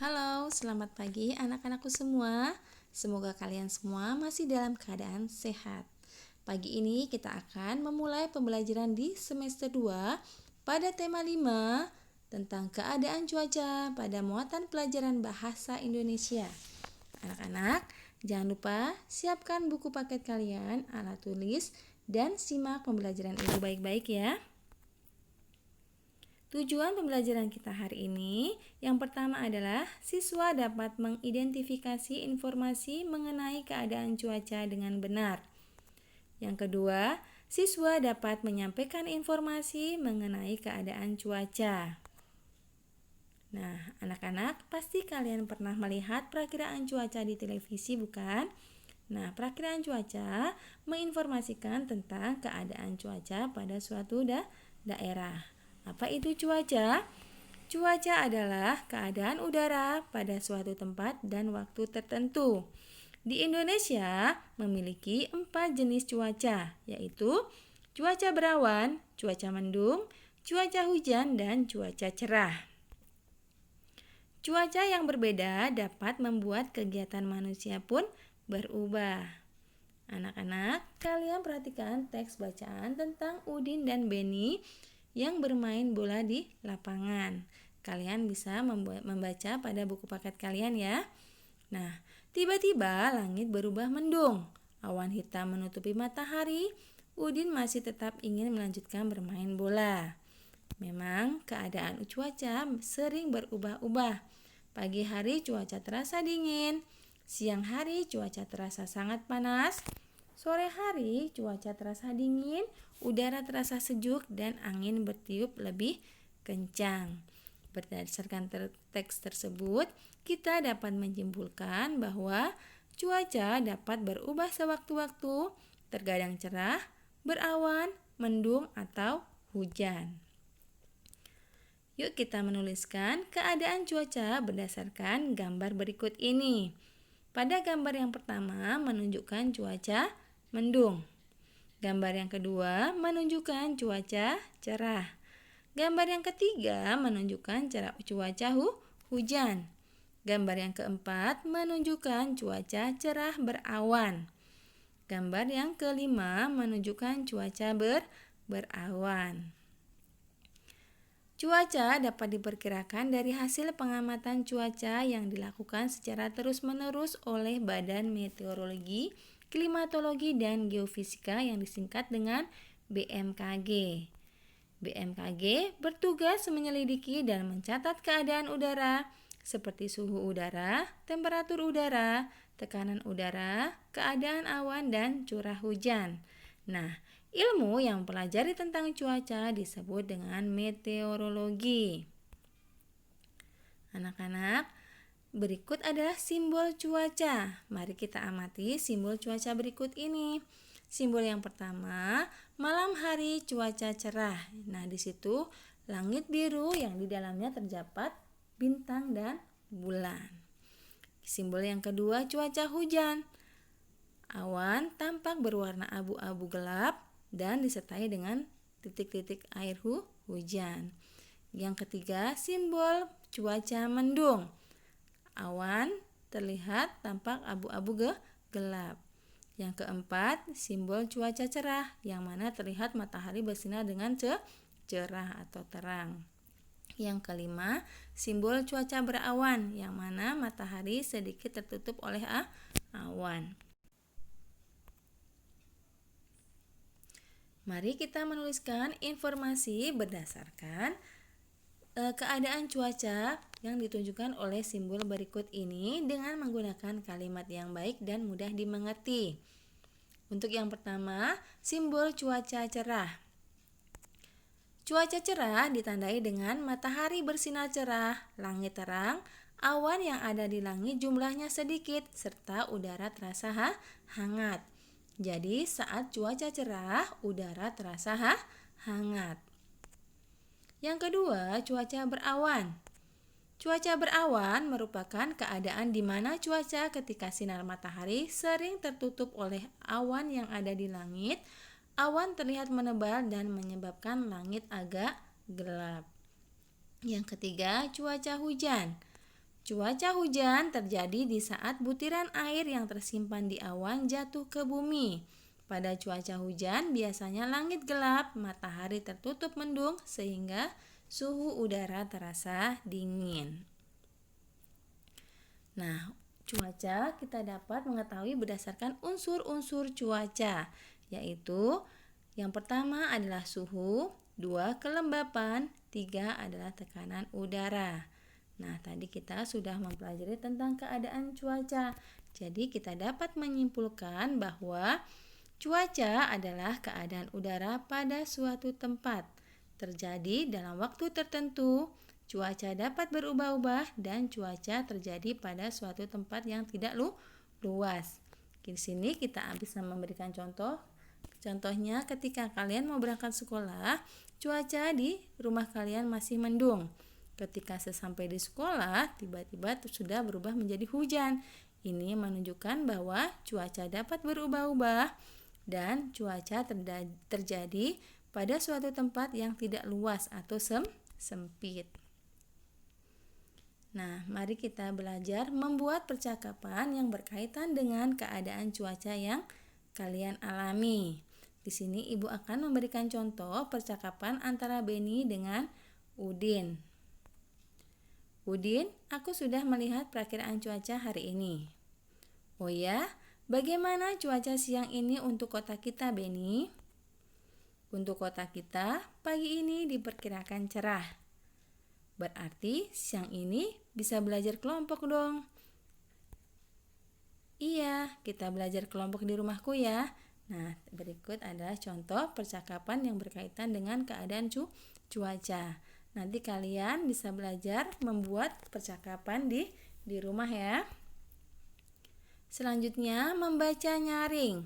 Halo, selamat pagi anak-anakku semua. Semoga kalian semua masih dalam keadaan sehat. Pagi ini kita akan memulai pembelajaran di semester 2 pada tema 5 tentang keadaan cuaca pada muatan pelajaran bahasa Indonesia. Anak-anak, jangan lupa siapkan buku paket kalian, alat tulis, dan simak pembelajaran ibu baik-baik ya. Tujuan pembelajaran kita hari ini yang pertama adalah siswa dapat mengidentifikasi informasi mengenai keadaan cuaca dengan benar. Yang kedua, siswa dapat menyampaikan informasi mengenai keadaan cuaca. Nah, anak-anak, pasti kalian pernah melihat perakiraan cuaca di televisi, bukan? Nah, perakiraan cuaca menginformasikan tentang keadaan cuaca pada suatu daerah. Apa itu cuaca? Cuaca adalah keadaan udara pada suatu tempat dan waktu tertentu. Di Indonesia memiliki 4 jenis cuaca, yaitu cuaca berawan, cuaca mendung, cuaca hujan, dan cuaca cerah. Cuaca yang berbeda dapat membuat kegiatan manusia pun berubah. Anak-anak, kalian perhatikan teks bacaan tentang Udin dan Beni yang bermain bola di lapangan. Kalian bisa membaca pada buku paket kalian ya. Nah, tiba-tiba langit berubah mendung. Awan hitam menutupi matahari. Udin masih tetap ingin melanjutkan bermain bola. Memang keadaan cuaca sering berubah-ubah. Pagi hari cuaca terasa dingin. Siang hari cuaca terasa sangat panas. Sore hari cuaca terasa dingin, udara terasa sejuk, dan angin bertiup lebih kencang. Berdasarkan teks tersebut, kita dapat menyimpulkan bahwa cuaca dapat berubah sewaktu-waktu, terkadang cerah, berawan, mendung, atau hujan. Yuk kita menuliskan keadaan cuaca berdasarkan gambar berikut ini. Pada gambar yang pertama menunjukkan cuaca mendung. Gambar yang kedua menunjukkan cuaca cerah. Gambar yang ketiga menunjukkan cuaca hujan. Gambar yang keempat menunjukkan cuaca cerah berawan. Gambar yang kelima menunjukkan cuaca berawan. Cuaca dapat diperkirakan dari hasil pengamatan cuaca yang dilakukan secara terus-menerus oleh Badan Meteorologi, Klimatologi, dan Geofisika yang disingkat dengan BMKG. BMKG bertugas menyelidiki dan mencatat keadaan udara seperti suhu udara, temperatur udara, tekanan udara, keadaan awan, dan curah hujan. Nah, ilmu yang mempelajari tentang cuaca disebut dengan meteorologi. Anak-anak, berikut adalah simbol cuaca. Mari kita amati simbol cuaca berikut ini. Simbol yang pertama, malam hari cuaca cerah. Nah, di situ langit biru yang di dalamnya terdapat bintang dan bulan. Simbol yang kedua, cuaca hujan. Awan tampak berwarna abu-abu gelap dan disertai dengan titik-titik air hujan. Yang ketiga, simbol cuaca mendung. Awan terlihat tampak abu-abu gelap. Yang keempat, simbol cuaca cerah, yang mana terlihat matahari bersinar dengan cerah atau terang. Yang kelima, simbol cuaca berawan, yang mana matahari sedikit tertutup oleh awan. Mari kita menuliskan informasi berdasarkan keadaan cuaca yang ditunjukkan oleh simbol berikut ini dengan menggunakan kalimat yang baik dan mudah dimengerti. Untuk yang pertama, simbol cuaca cerah. Cuaca cerah ditandai dengan matahari bersinar cerah, langit terang, awan yang ada di langit jumlahnya sedikit, serta udara terasa hangat. Jadi saat cuaca cerah, udara terasa hangat. Yang kedua, cuaca berawan. Cuaca berawan merupakan keadaan di mana cuaca ketika sinar matahari sering tertutup oleh awan yang ada di langit. Awan terlihat menebal dan menyebabkan langit agak gelap. Yang ketiga, cuaca hujan. Cuaca hujan terjadi di saat butiran air yang tersimpan di awan jatuh ke bumi. Pada cuaca hujan, biasanya langit gelap, matahari tertutup mendung, sehingga suhu udara terasa dingin. Nah, cuaca kita dapat mengetahui berdasarkan unsur-unsur cuaca, yaitu yang pertama adalah suhu, 2 kelembapan, 3 adalah tekanan udara. Nah, tadi kita sudah mempelajari tentang keadaan cuaca. Jadi, kita dapat menyimpulkan bahwa cuaca adalah keadaan udara pada suatu tempat. Terjadi dalam waktu tertentu, cuaca dapat berubah-ubah dan cuaca terjadi pada suatu tempat yang tidak luas. Di sini kita bisa memberikan contoh. Contohnya ketika kalian mau berangkat sekolah, cuaca di rumah kalian masih mendung. Ketika sesampai di sekolah, tiba-tiba sudah berubah menjadi hujan. Ini menunjukkan bahwa cuaca dapat berubah-ubah dan cuaca terjadi pada suatu tempat yang tidak luas atau sempit. Nah, mari kita belajar membuat percakapan yang berkaitan dengan keadaan cuaca yang kalian alami. Di sini Ibu akan memberikan contoh percakapan antara Beni dengan Udin. Udin, aku sudah melihat perakiraan cuaca hari ini. Oh ya, bagaimana cuaca siang ini untuk kota kita, Beni? Untuk kota kita, pagi ini diperkirakan cerah. Berarti siang ini bisa belajar kelompok dong. Iya, kita belajar kelompok di rumahku ya. Nah, berikut adalah contoh percakapan yang berkaitan dengan keadaan cuaca. Nanti kalian bisa belajar membuat percakapan di rumah ya. Selanjutnya, membaca nyaring.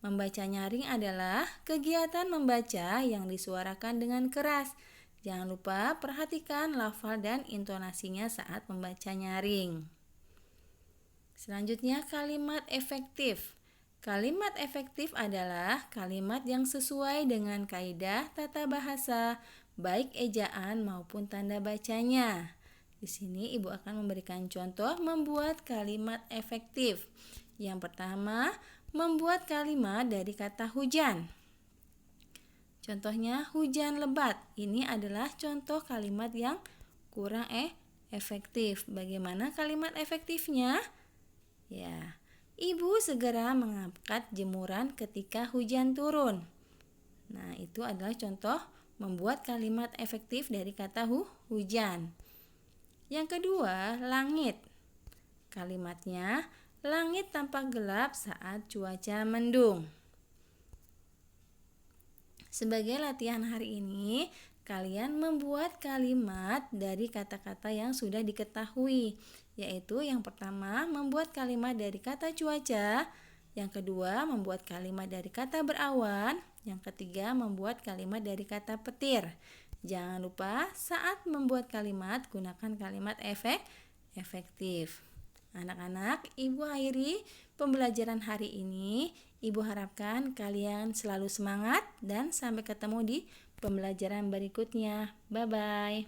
Membaca nyaring adalah kegiatan membaca yang disuarakan dengan keras. Jangan lupa perhatikan lafal dan intonasinya saat membaca nyaring. Selanjutnya, kalimat efektif. Kalimat efektif adalah kalimat yang sesuai dengan kaidah tata bahasa, baik ejaan maupun tanda bacanya. Di sini Ibu akan memberikan contoh membuat kalimat efektif. Yang pertama, membuat kalimat dari kata hujan. Contohnya hujan lebat. Ini adalah contoh kalimat yang kurang efektif. Bagaimana kalimat efektifnya? Ya, Ibu segera mengangkat jemuran ketika hujan turun. Nah, itu adalah contoh membuat kalimat efektif dari kata hujan. Yang kedua, langit. Kalimatnya, langit tampak gelap saat cuaca mendung. Sebagai latihan hari ini, kalian membuat kalimat dari kata-kata yang sudah diketahui, yaitu yang pertama membuat kalimat dari kata cuaca, yang kedua membuat kalimat dari kata berawan, yang ketiga membuat kalimat dari kata petir. Jangan lupa saat membuat kalimat gunakan kalimat efektif. Anak-anak, Ibu akhiri pembelajaran hari ini. Ibu harapkan kalian selalu semangat dan sampai ketemu di pembelajaran berikutnya. Bye-bye.